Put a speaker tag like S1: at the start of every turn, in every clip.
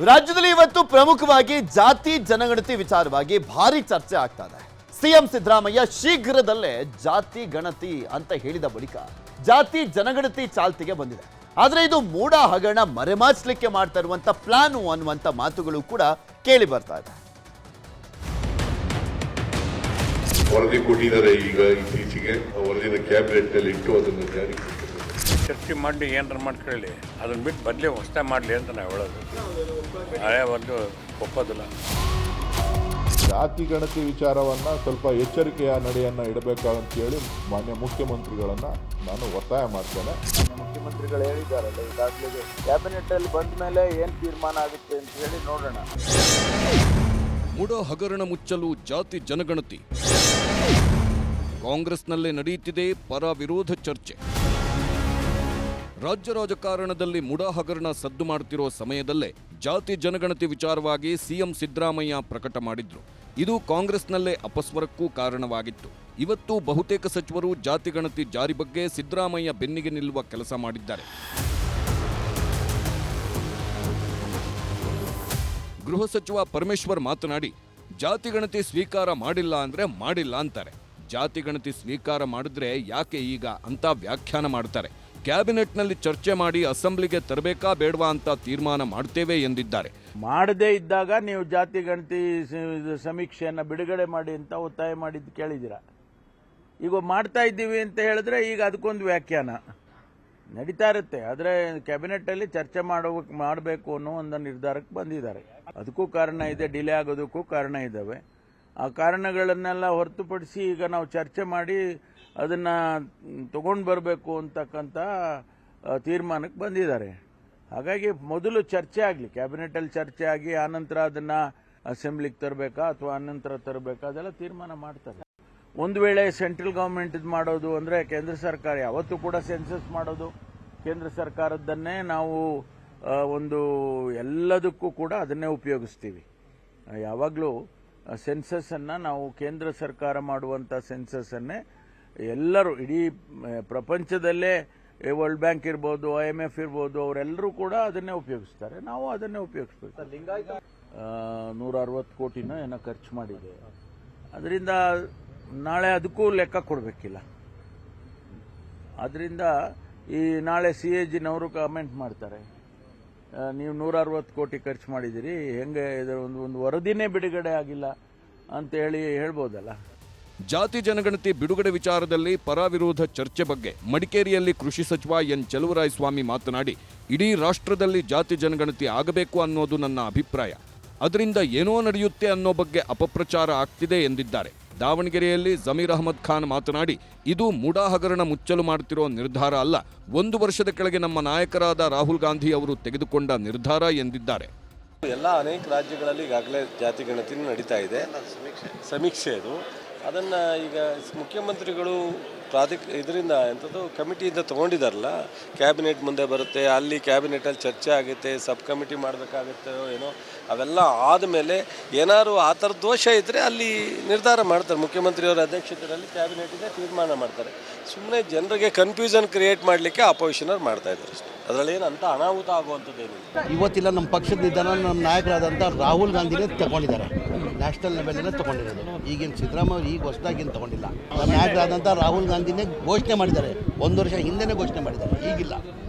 S1: ರಾಜ್ಯದಲ್ಲಿ ಇವತ್ತು ಪ್ರಮುಖವಾಗಿ ಜಾತಿ ಜನಗಣತಿ ವಿಚಾರವಾಗಿ ಭಾರಿ ಚರ್ಚೆ ಆಗ್ತಾ ಇದೆ. ಸಿಎಂ ಸಿದ್ದರಾಮಯ್ಯ ಶೀಘ್ರದಲ್ಲೇ ಜಾತಿ ಗಣತಿ ಅಂತ ಹೇಳಿದ ಬಳಿಕ ಜಾತಿ ಜನಗಣತಿ ಚಾಲ್ತಿಗೆ ಬಂದಿದೆ. ಆದರೆ ಇದು ಮೂಢ ಹಗರಣ ಮರೆಮಾಚಲಿಕ್ಕೆ ಮಾಡ್ತಾ ಇರುವಂತ ಪ್ಲಾನ್ ಅನ್ನುವಂತ ಮಾತುಗಳು ಕೂಡ ಕೇಳಿ ಬರ್ತಾ ಇದೆ.
S2: ವರದಿ ಕೊಟ್ಟಿದ್ದಾರೆ. ಈಗ ಇತ್ತೀಚೆಗೆ ವರದಿನ ಕ್ಯಾಬಿನೆಟ್ ನಲ್ಲಿ ಇಟ್ಟು ಅದನ್ನು ಜಾರಿಗೆ
S3: ಚರ್ಚೆ ಮಾಡಿ ಏನಾರ ಮಾಡ್ಕೊಳ್ಳಿ, ಅದನ್ನ ಬಿಟ್ಟು ಬದಲೇ ಹೊಸ ಮಾಡಲಿ ಅಂತ ನಾವು ಹೇಳೋದು. ಹಳೆ ಒಂದು ಒಪ್ಪೋದಿಲ್ಲ.
S4: ಜಾತಿ ಗಣತಿ ವಿಚಾರವನ್ನ ಸ್ವಲ್ಪ ಎಚ್ಚರಿಕೆಯ ನಡೆಯನ್ನ ಇಡಬೇಕಂತ ಹೇಳಿ ಮಾನ್ಯ ಮುಖ್ಯಮಂತ್ರಿಗಳನ್ನ ನಾನು ಒತ್ತಾಯ ಮಾಡ್ತೇನೆ.
S5: ಮುಖ್ಯಮಂತ್ರಿಗಳು ಹೇಳಿದಾರಲ್ಲ, ಈಗಾಗಲೇ ಕ್ಯಾಬಿನೆಟ್ ಅಲ್ಲಿ ಬಂದ ಮೇಲೆ ಏನು ತೀರ್ಮಾನ ಆಗುತ್ತೆ ಅಂತ ಹೇಳಿ ನೋಡೋಣ.
S6: ಮೂಢ ಹಗರಣ ಮುಚ್ಚಲು ಜಾತಿ ಜನಗಣತಿ. ಕಾಂಗ್ರೆಸ್ನಲ್ಲೇ ನಡೆಯುತ್ತಿದೆ ಪರ ವಿರೋಧ ಚರ್ಚೆ. ರಾಜ್ಯ ರಾಜಕಾರಣದಲ್ಲಿ ಮೂಢ ಹಗರಣ ಸದ್ದು ಮಾಡುತ್ತಿರುವ ಸಮಯದಲ್ಲೇ ಜಾತಿ ಜನಗಣತಿ ವಿಚಾರವಾಗಿ ಸಿಎಂ ಸಿದ್ದರಾಮಯ್ಯ ಪ್ರಕಟ ಮಾಡಿದ್ರು. ಇದು ಕಾಂಗ್ರೆಸ್ನಲ್ಲೇ ಅಪಸ್ವರಕ್ಕೂ ಕಾರಣವಾಗಿತ್ತು. ಇವತ್ತು ಬಹುತೇಕ ಸಚಿವರು ಜಾತಿ ಗಣತಿ ಜಾರಿ ಬಗ್ಗೆ ಸಿದ್ದರಾಮಯ್ಯ ಬೆನ್ನಿಗೆ ನಿಲ್ಲುವ ಕೆಲಸ ಮಾಡಿದ್ದಾರೆ. ಗೃಹ ಸಚಿವ ಪರಮೇಶ್ವರ್ ಮಾತನಾಡಿ, ಜಾತಿ ಗಣತಿ ಸ್ವೀಕಾರ ಮಾಡಿಲ್ಲ ಅಂದ್ರೆ ಮಾಡಿಲ್ಲ ಅಂತಾರೆ. ಜಾತಿ ಗಣತಿ ಸ್ವೀಕಾರ ಮಾಡಿದ್ರೆ ಯಾಕೆ ಈಗ ಅಂತ ವ್ಯಾಖ್ಯಾನ ಮಾಡ್ತಾರೆ. ಕ್ಯಾಬಿನೆಟ್ನಲ್ಲಿ ಚರ್ಚೆ ಮಾಡಿ ಅಸೆಂಬ್ಲಿಗೆ ತರಬೇಕಾ ಬೇಡವಾ ಅಂತ ತೀರ್ಮಾನ ಮಾಡ್ತೇವೆ ಎಂದಿದ್ದಾರೆ.
S5: ಮಾಡದೇ ಇದ್ದಾಗ ನೀವು ಜಾತಿ ಗಣತಿ ಸಮೀಕ್ಷೆಯನ್ನು ಬಿಡುಗಡೆ ಮಾಡಿ ಅಂತ ಒತ್ತಾಯ ಮಾಡಿದ್ದು ಕೇಳಿದ್ದೀರಾ. ಈಗ ಮಾಡ್ತಾ ಇದ್ದೀವಿ ಅಂತ ಹೇಳಿದ್ರೆ ಈಗ ಅದಕ್ಕೊಂದು ವ್ಯಾಖ್ಯಾನ ನಡೀತಾ ಇರುತ್ತೆ. ಆದರೆ ಕ್ಯಾಬಿನೆಟ್ಟಲ್ಲಿ ಚರ್ಚೆ ಮಾಡಬೇಕು ಅನ್ನೋ ಒಂದು ನಿರ್ಧಾರಕ್ಕೆ ಬಂದಿದ್ದಾರೆ. ಅದಕ್ಕೂ ಕಾರಣ ಇದೆ, ಡಿಲೇ ಆಗೋದಕ್ಕೂ ಕಾರಣ ಇದ್ದಾವೆ. ಆ ಕಾರಣಗಳನ್ನೆಲ್ಲ ಹೊರತುಪಡಿಸಿ ಈಗ ನಾವು ಚರ್ಚೆ ಮಾಡಿ ಅದನ್ನು ತಗೊಂಡು ಬರಬೇಕು ಅಂತಕ್ಕಂಥ ತೀರ್ಮಾನಕ್ಕೆ ಬಂದಿದ್ದಾರೆ. ಹಾಗಾಗಿ ಮೊದಲು ಚರ್ಚೆ ಆಗಲಿ, ಕ್ಯಾಬಿನೆಟಲ್ಲಿ ಚರ್ಚೆ ಆಗಿ ಆನಂತರ ಅದನ್ನು ಅಸೆಂಬ್ಲಿಗೆ ತರಬೇಕಾ ಅಥವಾ ಆನಂತರ ತರಬೇಕಾ ಅದೆಲ್ಲ ತೀರ್ಮಾನ ಮಾಡ್ತಾರೆ. ಒಂದು ವೇಳೆ ಸೆಂಟ್ರಲ್ ಗೌರ್ಮೆಂಟ್ ಇದು ಮಾಡೋದು ಅಂದರೆ ಕೇಂದ್ರ ಸರ್ಕಾರ ಯಾವತ್ತೂ ಕೂಡ ಸೆನ್ಸಸ್ ಮಾಡೋದು ಕೇಂದ್ರ ಸರ್ಕಾರದ್ದನ್ನೇ ನಾವು ಒಂದು ಎಲ್ಲದಕ್ಕೂ ಕೂಡ ಅದನ್ನೇ ಉಪಯೋಗಿಸ್ತೀವಿ. ಯಾವಾಗಲೂ ಸೆನ್ಸಸ್ಸನ್ನು ನಾವು ಕೇಂದ್ರ ಸರ್ಕಾರ ಮಾಡುವಂಥ ಸೆನ್ಸಸ್ಸನ್ನೇ ಎಲ್ಲರೂ ಇಡೀ ಪ್ರಪಂಚದಲ್ಲೇ ವರ್ಲ್ಡ್ ಬ್ಯಾಂಕ್ ಇರ್ಬೋದು, IMF ಇರ್ಬೋದು, ಅವರೆಲ್ಲರೂ ಕೂಡ ಅದನ್ನೇ ಉಪಯೋಗಿಸ್ತಾರೆ. ನಾವು ಅದನ್ನೇ ಉಪಯೋಗಿಸ್ಬೇಕು. 160 ಕೋಟಿನೋ ಏನೋ ಖರ್ಚು ಮಾಡಿದೆ. ಅದರಿಂದ ನಾಳೆ ಅದಕ್ಕೂ ಲೆಕ್ಕ ಕೊಡಬೇಕಿಲ್ಲ. ಅದರಿಂದ ಈ ನಾಳೆ CAG-ನವರು ಕಾಮೆಂಟ್ ಮಾಡ್ತಾರೆ, ನೀವು 160 ಕೋಟಿ ಖರ್ಚು ಮಾಡಿದಿರಿ, ಹೆಂಗೆ ಇದರ ಒಂದು ವರದಿನೇ ಬಿಡುಗಡೆ ಆಗಿಲ್ಲ ಅಂತ ಹೇಳ್ಬೋದಲ್ಲ.
S6: ಜಾತಿ ಜನಗಣತಿ ಬಿಡುಗಡೆ ವಿಚಾರದಲ್ಲಿ ಪರ ವಿರೋಧ ಚರ್ಚೆ ಬಗ್ಗೆ ಮಡಿಕೇರಿಯಲ್ಲಿ ಕೃಷಿ ಸಚಿವ ಎನ್ ಚಲುವರಾಯಸ್ವಾಮಿ ಮಾತನಾಡಿ, ಇಡೀ ರಾಷ್ಟ್ರದಲ್ಲಿ ಜಾತಿ ಜನಗಣತಿ ಆಗಬೇಕು ಅನ್ನೋದು ನನ್ನ ಅಭಿಪ್ರಾಯ. ಅದರಿಂದ ಏನೋ ನಡೆಯುತ್ತೆ ಅನ್ನೋ ಬಗ್ಗೆ ಅಪಪ್ರಚಾರ ಆಗ್ತಿದೆ ಎಂದಿದ್ದಾರೆ. ದಾವಣಗೆರೆಯಲ್ಲಿ ಜಮೀರ್ ಅಹಮದ್ ಖಾನ್ ಮಾತನಾಡಿ, ಇದು ಮೂಢ ಹಗರಣ ಮುಚ್ಚಲು ಮಾಡುತ್ತಿರೋ ನಿರ್ಧಾರ ಅಲ್ಲ, 1 ವರ್ಷದ ಕೆಳಗೆ ನಮ್ಮ ನಾಯಕರಾದ ರಾಹುಲ್ ಗಾಂಧಿ ಅವರು ತೆಗೆದುಕೊಂಡ ನಿರ್ಧಾರ ಎಂದಿದ್ದಾರೆ.
S7: ಎಲ್ಲ ಅನೇಕ ರಾಜ್ಯಗಳಲ್ಲಿ ಈಗಾಗಲೇ ಜಾತಿ ಗಣತಿ ನಡೀತಾ ಇದೆ, ಸಮೀಕ್ಷೆ ಅದು. ಅದನ್ನು ಈಗ ಮುಖ್ಯಮಂತ್ರಿಗಳು ಇದರಿಂದ ಎಂಥದ್ದು ಕಮಿಟಿಯಿಂದ ತೊಗೊಂಡಿದ್ದಾರಲ್ಲ, ಕ್ಯಾಬಿನೆಟ್ ಮುಂದೆ ಬರುತ್ತೆ, ಅಲ್ಲಿ ಕ್ಯಾಬಿನೆಟಲ್ಲಿ ಚರ್ಚೆ ಆಗುತ್ತೆ, ಸಬ್ ಕಮಿಟಿ ಮಾಡಬೇಕಾಗುತ್ತೆ ಏನೋ, ಅವೆಲ್ಲ ಆದಮೇಲೆ ಏನಾದ್ರು ಆ ಥರ ದೋಷ ಇದ್ದರೆ ಅಲ್ಲಿ ನಿರ್ಧಾರ ಮಾಡ್ತಾರೆ. ಮುಖ್ಯಮಂತ್ರಿಯವರ ಅಧ್ಯಕ್ಷತೆಯಲ್ಲಿ ಕ್ಯಾಬಿನೆಟಿಗೆ ತೀರ್ಮಾನ ಮಾಡ್ತಾರೆ. ಸುಮ್ಮನೆ ಜನರಿಗೆ ಕನ್ಫ್ಯೂಷನ್ ಕ್ರಿಯೇಟ್ ಮಾಡಲಿಕ್ಕೆ ಅಪೋಸಿಷನರ್ ಮಾಡ್ತಾ ಇದ್ದಾರೆ ಅಷ್ಟೇ. ಅದರಲ್ಲಿ ಏನು ಅಂತ ಅನಾಹುತ ಆಗುವಂಥದ್ದೇನಿಲ್ಲ.
S8: ಇವತ್ತಿಲ್ಲ ನಮ್ಮ ಪಕ್ಷದ ನಿರ್ಧಾರ ನಮ್ಮ ನಾಯಕರಾದಂಥ ರಾಹುಲ್ ಗಾಂಧಿನೇ ತಗೊಂಡಿದ್ದಾರೆ. ನ್ಯಾಷನಲ್ ಲೆವೆಲಲ್ಲೇ ತಗೊಂಡಿರೋದು. ಈಗಿನ ಸಿದ್ದರಾಮಯ್ಯ ಈಗ ಹೊಸದಾಗಿನ ತಗೊಂಡಿಲ್ಲ. ನಮ್ಮ ನಾಯಕರಾದಂಥ ರಾಹುಲ್ ಗಾಂಧಿನೇ ಘೋಷಣೆ ಮಾಡಿದ್ದಾರೆ. 1 ವರ್ಷ ಹಿಂದೆನೇ ಘೋಷಣೆ ಮಾಡಿದ್ದಾರೆ, ಈಗಿಲ್ಲ.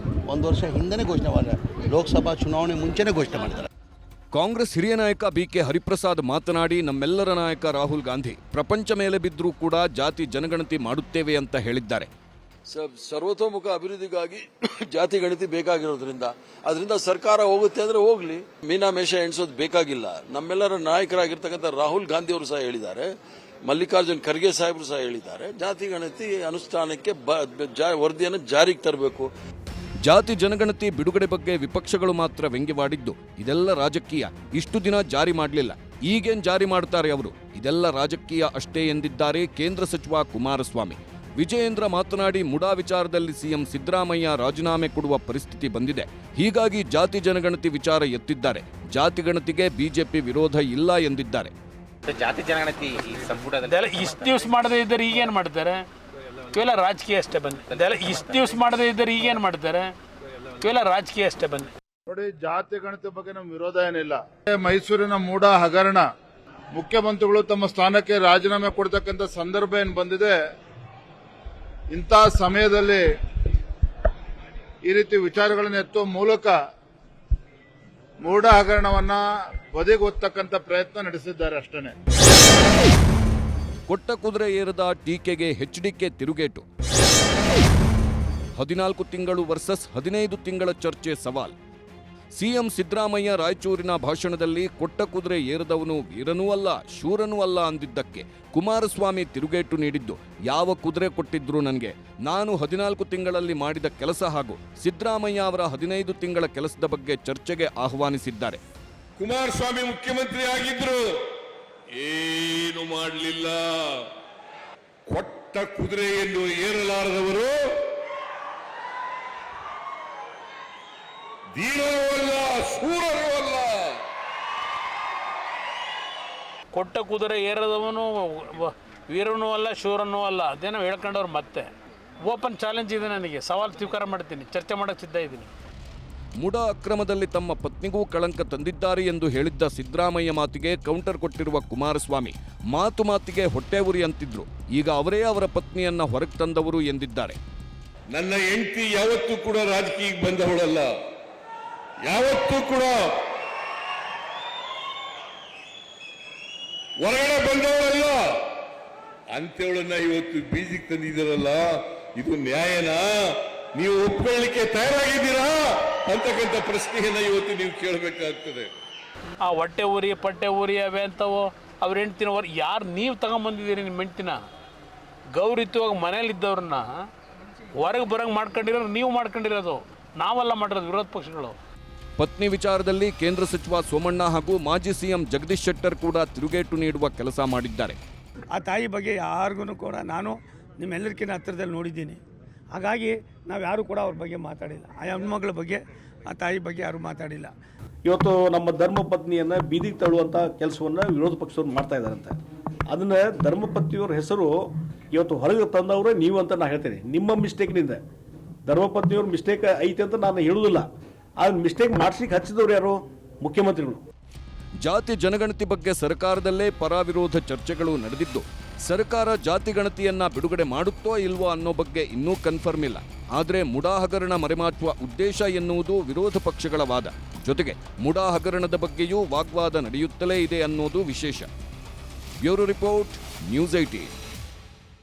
S8: 1 ವರ್ಷ ಹಿಂದೆನೇ ಘೋಷಣೆ ಮಾಡಿದ್ದಾರೆ. ಲೋಕಸಭಾ ಚುನಾವಣೆ ಮುಂಚೆನೇ ಘೋಷಣೆ ಮಾಡಿದ್ದಾರೆ.
S6: ಕಾಂಗ್ರೆಸ್ ಹಿರಿಯ ನಾಯಕ BK ಹರಿಪ್ರಸಾದ್ ಮಾತನಾಡಿ, ನಮ್ಮೆಲ್ಲರ ನಾಯಕ ರಾಹುಲ್ ಗಾಂಧಿ ಪ್ರಪಂಚ ಮೇಲೆ ಬಿದ್ದರೂ ಕೂಡ ಜಾತಿ ಜನಗಣತಿ ಮಾಡುತ್ತೇವೆ ಅಂತ ಹೇಳಿದ್ದಾರೆ.
S9: ಸರ್ವತೋಮುಖ ಅಭಿವೃದ್ಧಿಗಾಗಿ ಜಾತಿ ಗಣತಿ ಬೇಕಾಗಿರೋದ್ರಿಂದ ಅದರಿಂದ ಸರ್ಕಾರ ಹೋಗುತ್ತೆ ಅಂದ್ರೆ ಹೋಗ್ಲಿ, ಮೀನಾಮೇಷ ಎಣಿಸೋದು ಬೇಕಾಗಿಲ್ಲ. ನಮ್ಮೆಲ್ಲರ ನಾಯಕರಾಗಿರ್ತಕ್ಕಂಥ ರಾಹುಲ್ ಗಾಂಧಿ ಅವರು ಸಹ ಹೇಳಿದ್ದಾರೆ, ಮಲ್ಲಿಕಾರ್ಜುನ್ ಖರ್ಗೆ ಸಾಹೇಬರು ಸಹ ಹೇಳಿದ್ದಾರೆ, ಜಾತಿ ಗಣತಿ ಅನುಷ್ಠಾನಕ್ಕೆ ವರದಿಯನ್ನು ಜಾರಿಗೆ ತರಬೇಕು.
S6: ಜಾತಿ ಜನಗಣತಿ ಬಿಡುಗಡೆ ಬಗ್ಗೆ ವಿಪಕ್ಷಗಳು ಮಾತ್ರ ವ್ಯಂಗ್ಯವಾಡಿದ್ದು, ಇದೆಲ್ಲ ರಾಜಕೀಯ, ಇಷ್ಟು ದಿನ ಜಾರಿ ಮಾಡಲಿಲ್ಲ, ಈಗೇನ್ ಜಾರಿ ಮಾಡ್ತಾರೆ ಅವರು, ಇದೆಲ್ಲ ರಾಜಕೀಯ ಅಷ್ಟೇ ಎಂದಿದ್ದಾರೆ ಕೇಂದ್ರ ಸಚಿವ ಕುಮಾರಸ್ವಾಮಿ. ವಿಜಯೇಂದ್ರ ಮಾತನಾಡಿ, ಮುಡಾ ವಿಚಾರದಲ್ಲಿ ಸಿಎಂ ಸಿದ್ದರಾಮಯ್ಯ ರಾಜೀನಾಮೆ ಕೊಡುವ ಪರಿಸ್ಥಿತಿ ಬಂದಿದೆ, ಹೀಗಾಗಿ ಜಾತಿ ಜನಗಣತಿ ವಿಚಾರ ಎತ್ತಿದ್ದಾರೆ. ಜಾತಿ ಗಣತಿಗೆ ಬಿಜೆಪಿ ವಿರೋಧ ಇಲ್ಲ ಎಂದಿದ್ದಾರೆ.
S10: ಜಾತಿ ಜನಗಣತಿ ಸಂಪುಟದಲ್ಲಿ ಇಷ್ಟು ದಿವಸ ಮಾಡದೇ ಇದ್ದರೆ ಈಗೇನು ಮಾಡ್ತಾರೆ? ಕೇವಲ ರಾಜಕೀಯ ಅಷ್ಟೇ ಬಂದಿದೆ. ಇಷ್ಟು ದಿವಸ ಮಾಡದೇ ಇದ್ದರೆ ಈಗೇನು ಮಾಡ್ತಾರೆ? ಕೇವಲ ರಾಜಕೀಯ ಅಷ್ಟೇ ಬಂದಿದೆ.
S4: ನೋಡಿ, ಜಾತಿ ಗಣತಿ ಬಗ್ಗೆ ನಮ್ಮ ವಿರೋಧ ಏನಿಲ್ಲ. ಮೈಸೂರಿನ ಮೂಡ ಹಗರಣ, ಮುಖ್ಯಮಂತ್ರಿಗಳು ತಮ್ಮ ಸ್ಥಾನಕ್ಕೆ ರಾಜೀನಾಮೆ ಕೊಡ್ತಕ್ಕಂಥ ಸಂದರ್ಭ ಏನು ಬಂದಿದೆ, ಇಂಥ ಸಮಯದಲ್ಲಿ ಈ ರೀತಿ ವಿಚಾರಗಳನ್ನು ಎತ್ತುವ ಮೂಲಕ ಮೂಡ ಹಗರಣವನ್ನ ಬದಿಗೊತ್ತಕ್ಕಂಥ ಪ್ರಯತ್ನ ನಡೆಸಿದ್ದಾರೆ ಅಷ್ಟೇ.
S6: ಕೊಟ್ಟ ಕುದುರೆ ಏರದ ಟೀಕೆಗೆ ಎಚ್ಡಿಕೆ ತಿರುಗೇಟು. 14 ತಿಂಗಳು ವರ್ಸಸ್ 15 ತಿಂಗಳ ಚರ್ಚೆ ಸವಾಲ್. ಸಿಎಂ ಸಿದ್ದರಾಮಯ್ಯ ರಾಯಚೂರಿನ ಭಾಷಣದಲ್ಲಿ ಕೊಟ್ಟ ಕುದುರೆ ಏರದವನು ವೀರನೂ ಅಲ್ಲ ಶೂರನೂ ಅಲ್ಲ ಅಂದಿದ್ದಕ್ಕೆ ಕುಮಾರಸ್ವಾಮಿ ತಿರುಗೇಟು ನೀಡಿದ್ದು, ಯಾವ ಕುದುರೆ ಕೊಟ್ಟಿದ್ರು ನನಗೆ, ನಾನು 14 ತಿಂಗಳಲ್ಲಿ ಮಾಡಿದ ಕೆಲಸ ಹಾಗೂ ಸಿದ್ದರಾಮಯ್ಯ ಅವರ 15 ತಿಂಗಳ ಕೆಲಸದ ಬಗ್ಗೆ ಚರ್ಚೆಗೆ ಆಹ್ವಾನಿಸಿದ್ದಾರೆ.
S2: ಕುಮಾರಸ್ವಾಮಿ ಮುಖ್ಯಮಂತ್ರಿ ಆಗಿದ್ರು, ಏನು ಮಾಡಲಿಲ್ಲ. ಕೊಟ್ಟ ಕುದುರೆಯನ್ನು ಏರಲಾರದವರು ಧೀರರೂ ಅಲ್ಲ ಶೂರರೂ ಅಲ್ಲ.
S10: ಕೊಟ್ಟ ಕುದುರೆ ಏರದವನು ವೀರನೂ ಅಲ್ಲ ಶೂರನೂ ಅಲ್ಲ, ಅದೇನೋ ಹೇಳ್ಕೊಂಡವ್ರು. ಮತ್ತೆ ಓಪನ್ ಚಾಲೆಂಜ್ ಇದೆ, ನನಗೆ ಸವಾಲು ಸ್ವೀಕಾರ ಮಾಡ್ತೀನಿ, ಚರ್ಚೆ ಮಾಡೋಕ್ಕೆ ಸಿದ್ಧ ಇದ್ದೀನಿ.
S6: ಮುಡಾ ಅಕ್ರಮದಲ್ಲಿ ತಮ್ಮ ಪತ್ನಿಗೂ ಕಳಂಕ ತಂದಿದ್ದಾರೆ ಎಂದು ಹೇಳಿದ್ದ ಸಿದ್ದರಾಮಯ್ಯ ಮಾತಿಗೆ ಕೌಂಟರ್ ಕೊಟ್ಟಿರುವ ಕುಮಾರಸ್ವಾಮಿ ಮಾತಿಗೆ ಹೊಟ್ಟೆ ಉರಿ ಅಂತಿದ್ರು. ಈಗ ಅವರೇ ಅವರ ಪತ್ನಿಯನ್ನ ಹೊರಗೆ ತಂದವರು ಎಂದಿದ್ದಾರೆ.
S2: ನನ್ನ ಹೆಂಡತಿ ಯಾವತ್ತೂ ಕೂಡ ರಾಜಕೀಯಕ್ಕೆ ಬಂದವಳಲ್ಲ, ಯಾವತ್ತೂ ಕೂಡ ಹೊರಗಡೆ ಬಂದವಳಲ್ಲ. ಅಂತೇಳನ್ನ ಇವತ್ತು ಬೀದಿಗೆ ತಂದಿದ್ದಾರಲ್ಲ, ಇದು ನ್ಯಾಯನಾ? ನೀವು ಒಪ್ಕೊಳ್ಳಿಕ್ಕೆ ತಯಾರಾಗಿದ್ದೀರಾ ಅಂತಕ್ಕಂಥ ಪ್ರಶ್ನೆಯನ್ನ ಇವತ್ತು ನೀವು ಕೇಳಬೇಕಾಗ್ತದೆ.
S10: ಆ ಹೊಟ್ಟೆ ಉರಿ ಪಟ್ಟೆ ಉರಿ ಅವೇ ಅಂತವೋ ಅವ್ರ ಹೆಂಡ್ತಿನ ಯಾರು ನೀವು ತಗೊಂಬಂದಿದ್ದೀರಿ? ನಿಮ್ಮ ಹೆಂಡ್ತಿನ ಗೌರವಿತವಾಗಿ ಮನೇಲಿದ್ದವ್ರನ್ನ ಹೊರಗೆ ಬರಂಗೆ ಮಾಡ್ಕೊಂಡಿರೋರು ನೀವು ಮಾಡ್ಕೊಂಡಿರೋದು, ನಾವೆಲ್ಲ ಮಾಡಿರೋದು ವಿರೋಧ ಪಕ್ಷಗಳು.
S6: ಪತ್ನಿ ವಿಚಾರದಲ್ಲಿ ಕೇಂದ್ರ ಸಚಿವ ಸೋಮಣ್ಣ ಹಾಗೂ ಮಾಜಿ ಸಿಎಂ ಜಗದೀಶ್ ಶೆಟ್ಟರ್ ಕೂಡ ತಿರುಗೇಟು ನೀಡುವ ಕೆಲಸ ಮಾಡಿದ್ದಾರೆ.
S11: ಆ ತಾಯಿ ಬಗ್ಗೆ ಯಾರಿಗೂ ಕೂಡ ನಾನು ನಿಮ್ಮೆಲ್ಲರಿಗಿಂತ ಹತ್ತಿರದಲ್ಲಿ ನೋಡಿದ್ದೀನಿ. ಹಾಗಾಗಿ ನಾವು ಯಾರೂ ಕೂಡ ಅವ್ರ ಬಗ್ಗೆ ಮಾತಾಡಿಲ್ಲ. ಆ ಹೆಣ್ಮಗಳ ಬಗ್ಗೆ ಆ ತಾಯಿ ಬಗ್ಗೆ ಯಾರೂ ಮಾತಾಡಿಲ್ಲ.
S12: ಇವತ್ತು ನಮ್ಮ ಧರ್ಮಪತ್ನಿಯನ್ನು ಬೀದಿಗೆ ತಳ್ಳುವಂಥ ಕೆಲಸವನ್ನು ವಿರೋಧ ಪಕ್ಷದವ್ರು ಮಾಡ್ತಾ ಇದ್ದಾರಂತೆ. ಅದನ್ನು ಧರ್ಮಪತ್ನಿಯವ್ರ ಹೆಸರು ಇವತ್ತು ಹೊರಗೆ ತಂದವರೇ ನೀವು ಅಂತ ನಾನು ಹೇಳ್ತೇನೆ. ನಿಮ್ಮ ಮಿಸ್ಟೇಕ್ನಿಂದ ಧರ್ಮಪತ್ನಿಯವ್ರ ಮಿಸ್ಟೇಕ್ ಐತೆ ಅಂತ ನಾನು ಹೇಳುವುದಿಲ್ಲ. ಆ ಮಿಸ್ಟೇಕ್ ಮಾಡಿಸ್ಲಿಕ್ಕೆ ಹಚ್ಚಿದವ್ರು ಯಾರು? ಮುಖ್ಯಮಂತ್ರಿಗಳು.
S6: ಜಾತಿ ಜನಗಣತಿ ಬಗ್ಗೆ ಸರ್ಕಾರದಲ್ಲೇ ಪರ ವಿರೋಧ ಚರ್ಚೆಗಳು ನಡೆದಿದ್ದು, ಸರ್ಕಾರ ಜಾತಿ ಗಣತಿಯನ್ನ ಬಿಡುಗಡೆ ಮಾಡುತ್ತೋ ಇಲ್ವೋ ಅನ್ನೋ ಬಗ್ಗೆ ಇನ್ನೂ ಕನ್ಫರ್ಮ್ ಇಲ್ಲ. ಆದರೆ ಮುಡಾ ಹಗರಣ ಮರೆಮಾಚುವ ಉದ್ದೇಶ ಎನ್ನುವುದು ವಿರೋಧ ಪಕ್ಷಗಳ ವಾದ. ಜೊತೆಗೆ ಮುಡಾ ಹಗರಣದ ಬಗ್ಗೆಯೂ ವಾಗ್ವಾದ ನಡೆಯುತ್ತಲೇ ಇದೆ ಅನ್ನೋದು ವಿಶೇಷ. Bureau report, news 18.